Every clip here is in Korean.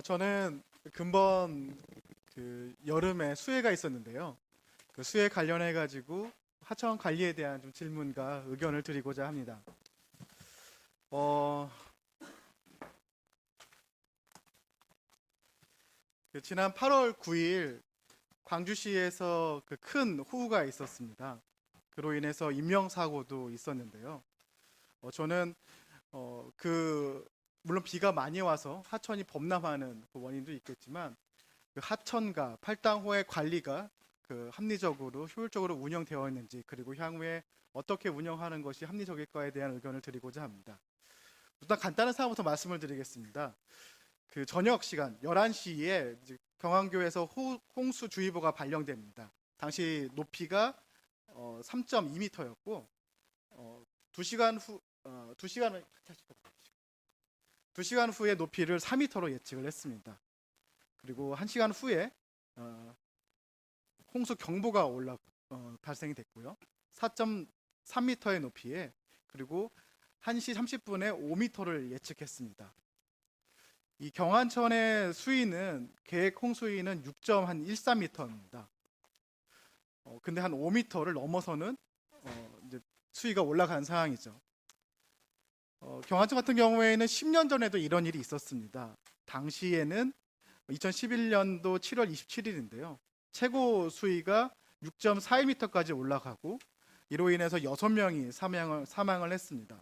저는 근본 여름에 수해가 있었는데요. 그 수해 관련해 가지고 하천 관리에 대한 좀 질문과 의견을 드리고자 합니다. 어, 지난 8월 9일 광주시에서 그 큰 호우가 있었습니다. 그로 인해서 인명사고도 있었는데요. 저는 물론 비가 많이 와서 하천이 범람하는 그 원인도 있겠지만 그 하천과 팔당호의 관리가 합리적으로 효율적으로 운영되어 있는지, 그리고 향후에 어떻게 운영하는 것이 합리적일까에 대한 의견을 드리고자 합니다. 일단 간단한 사항부터 말씀을 드리겠습니다. 그 저녁 시간 11시에 경안교에서 홍수주의보가 발령됩니다. 당시 높이가 3.2m였고 2시간 후 2시간 후에 높이를 4m로 예측을 했습니다. 그리고 1시간 후에 홍수 경보가 발생이 됐고요. 4.3m의 높이에, 그리고 1시 30분에 5m를 예측했습니다. 이 경안천의 수위는 계획 홍수위는 6.13m입니다. 근데 한 5m를 넘어서는 이제 수위가 올라간 상황이죠. 경안천 같은 경우에는 10년 전에도 이런 일이 있었습니다. 당시에는 2011년도 7월 27일인데요. 최고 수위가 6.42m까지 올라가고 이로 인해서 6명이 사망을 했습니다.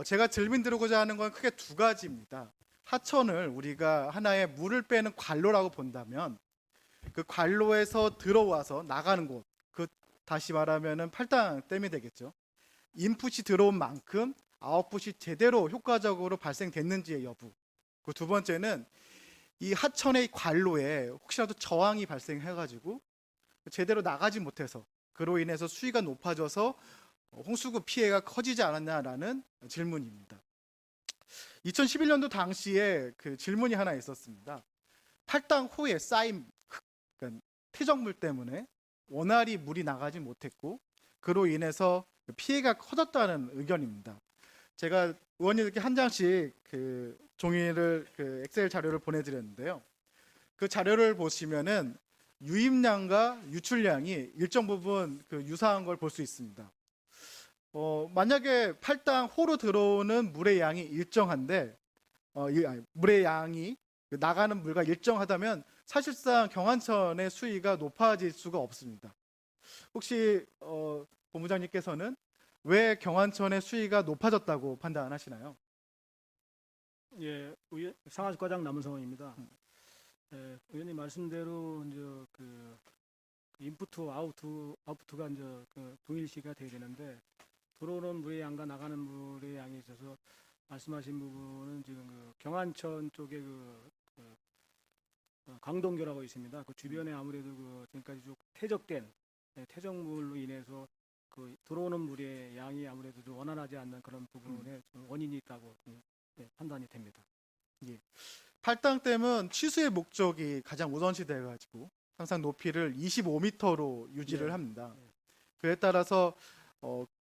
제가 질문 드리고자 하는 건 크게 두 가지입니다. 하천을 우리가 하나의 물을 빼는 관로라고 본다면 그 관로에서 들어와서 나가는 곳, 다시 말하면은 팔당댐이 되겠죠. 인풋이 들어온 만큼 아웃풋이 제대로 효과적으로 발생됐는지의 여부. 그 두 번째는 이 하천의 관로에 혹시라도 저항이 발생해가지고 제대로 나가지 못해서 그로 인해서 수위가 높아져서 홍수구 피해가 커지지 않았냐라는 질문입니다. 2011년도 당시에 그 질문이 하나 있었습니다. 팔당호에 쌓인 그러니까 퇴적물 때문에 원활히 물이 나가지 못했고 그로 인해서 피해가 커졌다는 의견입니다. 제가 의원님들께 한 장씩 그 종이를 엑셀 자료를 보내드렸는데요. 그 자료를 보시면은 유입량과 유출량이 일정 부분 유사한 걸 볼 수 있습니다. 만약에 팔당 호로 들어오는 물의 양이 일정한데 물의 양이 나가는 물과 일정하다면 사실상 경안천의 수위가 높아질 수가 없습니다. 혹시 본부장님께서는 왜 경안천의 수위가 높아졌다고 판단하시나요? 예, 상하수과장 남은성입니다. 의원님 말씀대로 이제 인풋 아웃풋가 이제 동일시가 돼야 되는데 들어오는 물의 양과 나가는 물의 양에 있어서 말씀하신 부분은 지금 경안천 쪽에 강동교라고 있습니다. 그 주변에 아무래도 지금까지 쭉 퇴적된 퇴적물로 인해서 들어오는 물의 양이 아무래도 좀 원활하지 않는 그런 부분에 좀 원인이 있다고 판단이 됩니다. 예. 팔당댐은 취수의 목적이 가장 우선시 돼가지고 항상 높이를 25m로 유지를 네. 합니다. 그에 따라서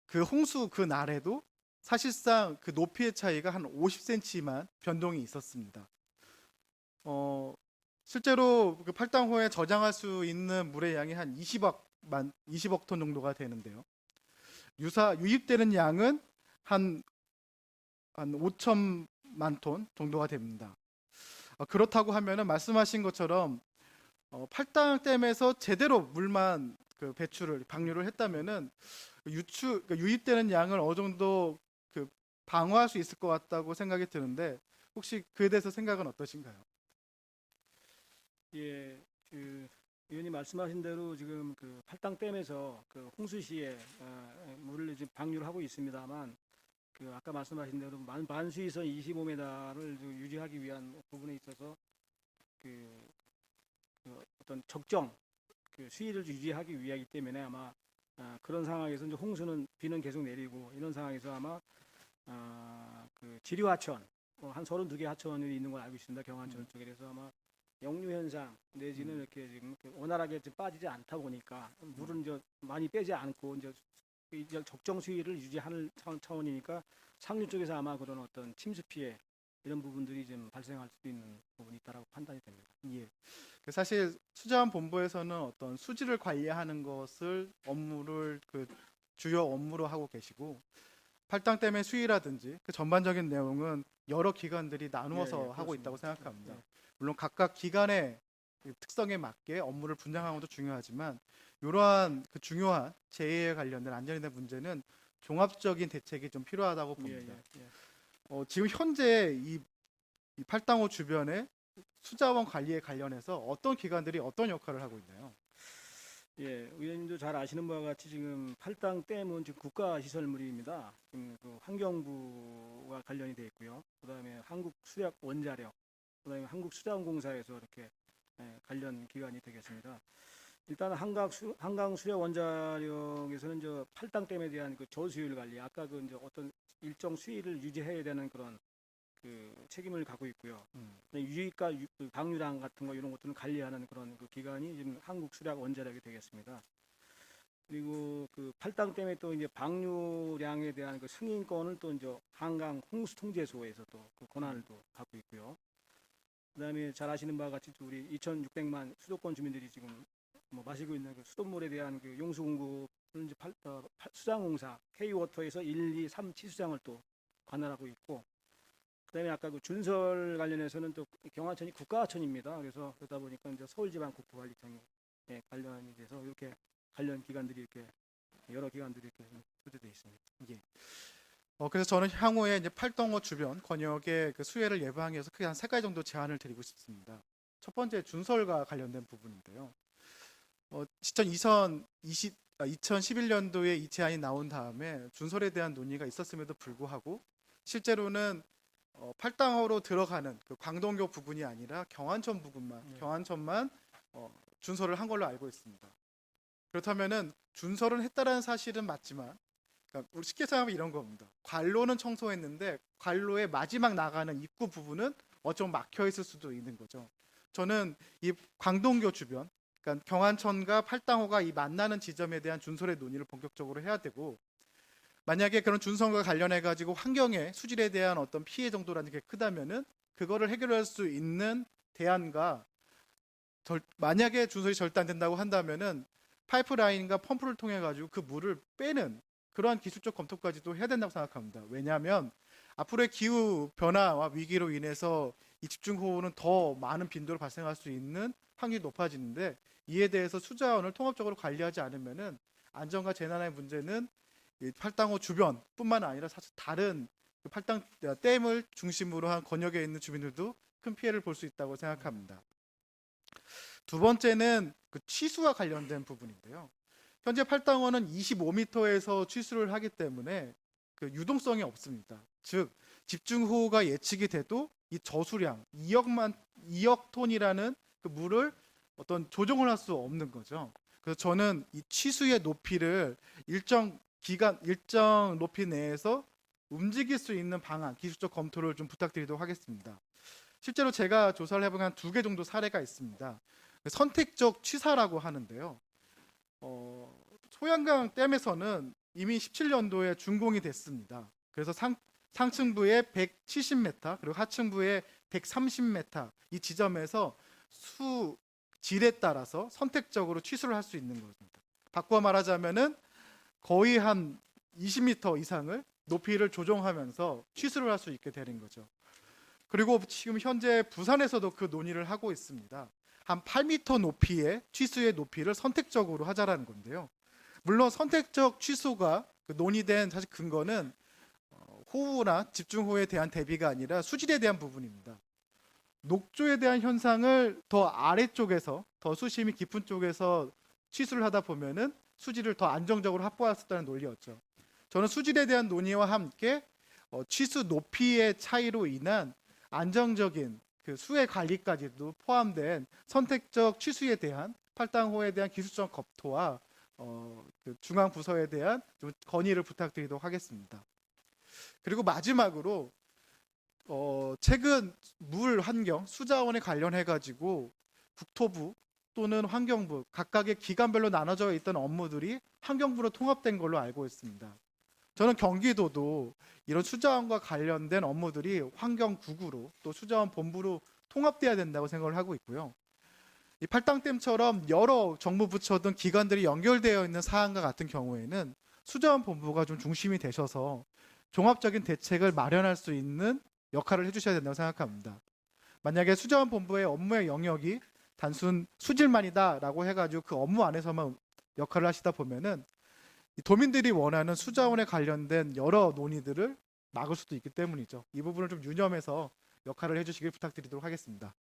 그 홍수 그 날에도 사실상 그 높이의 차이가 한 50cm만 변동이 있었습니다. 실제로 그 팔당호에 저장할 수 있는 물의 양이 한 20억 톤 정도가 되는데요. 유입되는 양은 한 5천만 톤 정도가 됩니다. 그렇다고 하면은 말씀하신 것처럼 팔당댐에서 제대로 물만 방류를 했다면은 유입되는 양을 어느 정도 방어할 수 있을 것 같다고 생각이 드는데 혹시 그에 대해서 생각은 어떠신가요? 예, 의원님 말씀하신 대로 지금 팔당댐에서 홍수 시에 물을 지금 방류를 하고 있습니다만 아까 말씀하신 대로 만수위선 25m를 유지하기 위한 부분에 있어서 어떤 적정 수위를 유지하기 위하기 때문에 아마 그런 상황에서 이제 비는 계속 내리고 이런 상황에서 아마 지류하천 한 32개 하천이 있는 걸 알고 있습니다. 경안천 쪽에. 그래서 아마 역류 현상 내지는 이렇게 지금 원활하게 빠지지 않다 보니까 물은 이제 많이 빼지 않고 이제 적정 수위를 유지하는 차원이니까 상류 쪽에서 아마 그런 어떤 침수 피해 이런 부분들이 좀 발생할 수도 있는 부분이 있다라고 판단이 됩니다. 예. 사실 수자원 본부에서는 어떤 수질을 관리하는 것을 업무를 주요 업무로 하고 계시고 팔당댐의 수위라든지 그 전반적인 내용은 여러 기관들이 나누어서 예, 하고 그렇습니다. 있다고 생각합니다. 예. 물론 각각 기관의 그 특성에 맞게 업무를 분장하는 것도 중요하지만 이러한 그 중요한 재해에 관련된 안전에 대한 문제는 종합적인 대책이 좀 필요하다고 예, 봅니다. 예, 예. 지금 현재 이 팔당호 주변에 수자원 관리에 관련해서 어떤 기관들이 어떤 역할을 하고 있나요? 예, 의원님도 잘 아시는 바와 같이 지금 팔당 댐은 지금 국가시설물입니다. 지금 그 환경부와 관련이 돼 있고요. 그다음에 한국수력원자력, 그다음에 한국수자원공사에서 이렇게 관련 기관이 되겠습니다. 일단 한강수력원자력에서는 저 팔당 댐에 대한 그 저수율 관리, 아까 그 이제 어떤 일정 수위를 유지해야 되는 그런 그 책임을 갖고 있고요. 유익과 그 방류량 같은 거 이런 것들은 관리하는 그런 그 기관이 지금 한국수력원자력이 되겠습니다. 그리고 그 팔당댐에 또 이제 방류량에 대한 그 승인권을 또 이제 한강 홍수통제소에서 또 그 권한을 또 갖고 있고요. 그다음에 잘 아시는 바와 같이 또 우리 2,600만 수도권 주민들이 지금 뭐 마시고 있는 그 수돗물에 대한 그 용수 공급을 이제 수자공사 K워터에서 1, 2, 3 치수장을 또 관할하고 있고. 그다음에 아까 그 준설 관련해서는 또 경안천이 국가하천입니다. 그래서 그러다 보니까 이제 서울지방국토관리청이 관련이 돼서 이렇게 관련 기관들이 이렇게 여러 기관들이 이렇게 소재되어 있습니다. 예. 그래서 저는 향후에 이제 팔당호 주변 권역의 그 수해를 예방하기 위해서 크게 한 3가지 정도 제안을 드리고 싶습니다. 첫 번째 준설과 관련된 부분인데요. 2011년도에 이 제안이 나온 다음에 준설에 대한 논의가 있었음에도 불구하고 실제로는 팔당호로 들어가는 그 광동교 부근이 아니라 경안천만 준설을 한 걸로 알고 있습니다. 그렇다면은 준설은 했다라는 사실은 맞지만, 그러니까 우리 쉽게 생각하면 이런 겁니다. 관로는 청소했는데 관로의 마지막 나가는 입구 부분은 어쩜 막혀 있을 수도 있는 거죠. 저는 이 광동교 주변, 그러니까 경안천과 팔당호가 이 만나는 지점에 대한 준설의 논의를 본격적으로 해야 되고, 만약에 그런 준설과 관련해 가지고 환경의 수질에 대한 어떤 피해 정도라는 게 크다면은 그거를 해결할 수 있는 대안과 만약에 준설이 절대 안 된다고 한다면은 파이프라인과 펌프를 통해 가지고 그 물을 빼는 그러한 기술적 검토까지도 해야 된다고 생각합니다. 왜냐하면 앞으로의 기후 변화와 위기로 인해서 이 집중호우는 더 많은 빈도로 발생할 수 있는 확률이 높아지는데, 이에 대해서 수자원을 통합적으로 관리하지 않으면은 안전과 재난의 문제는 이 팔당호 주변뿐만 아니라 사실 다른 그 팔당 댐을 중심으로 한 권역에 있는 주민들도 큰 피해를 볼 수 있다고 생각합니다. 두 번째는 그 취수와 관련된 부분인데요. 현재 팔당호는 25m에서 취수를 하기 때문에 그 유동성이 없습니다. 즉 집중호우가 예측이 돼도 이 저수량 2억 톤이라는 그 물을 어떤 조정을 할 수 없는 거죠. 그래서 저는 이 취수의 높이를 일정 높이 내에서 움직일 수 있는 방안, 기술적 검토를 좀 부탁드리도록 하겠습니다. 실제로 제가 조사를 해본 한 2개 정도 사례가 있습니다. 선택적 취사라고 하는데요. 소양강 댐에서는 이미 17년도에 준공이 됐습니다. 그래서 상층부에 170m 그리고 하층부에 130m 이 지점에서 수질에 따라서 선택적으로 취수를 할 수 있는 겁니다. 바꿔 말하자면은 거의 한 20m 이상을 높이를 조정하면서 취수를 할 수 있게 되는 거죠. 그리고 지금 현재 부산에서도 그 논의를 하고 있습니다. 한 8m 높이의 취수의 높이를 선택적으로 하자라는 건데요. 물론 선택적 취수가 논의된 사실 근거는 호우나 집중호우에 대한 대비가 아니라 수질에 대한 부분입니다. 녹조에 대한 현상을 더 아래쪽에서 더 수심이 깊은 쪽에서 취수를 하다 보면은 수질을 더 안정적으로 확보할 수 있다는 논리였죠. 저는 수질에 대한 논의와 함께 취수 높이의 차이로 인한 안정적인 그 수해 관리까지도 포함된 선택적 취수에 대한 팔당호에 대한 기술적 검토와 그 중앙 부서에 대한 좀 건의를 부탁드리도록 하겠습니다. 그리고 마지막으로 최근 물 환경 수자원에 관련해 가지고 국토부 또는 환경부 각각의 기관별로 나눠져 있던 업무들이 환경부로 통합된 걸로 알고 있습니다. 저는 경기도도 이런 수자원과 관련된 업무들이 환경국으로 또 수자원 본부로 통합돼야 된다고 생각을 하고 있고요. 이 팔당댐처럼 여러 정부 부처 등 기관들이 연결되어 있는 사안과 같은 경우에는 수자원 본부가 좀 중심이 되셔서 종합적인 대책을 마련할 수 있는 역할을 해주셔야 된다고 생각합니다. 만약에 수자원 본부의 업무의 영역이 단순 수질만이다라고 해가지고 그 업무 안에서만 역할을 하시다 보면은 이 도민들이 원하는 수자원에 관련된 여러 논의들을 막을 수도 있기 때문이죠. 이 부분을 좀 유념해서 역할을 해주시길 부탁드리도록 하겠습니다.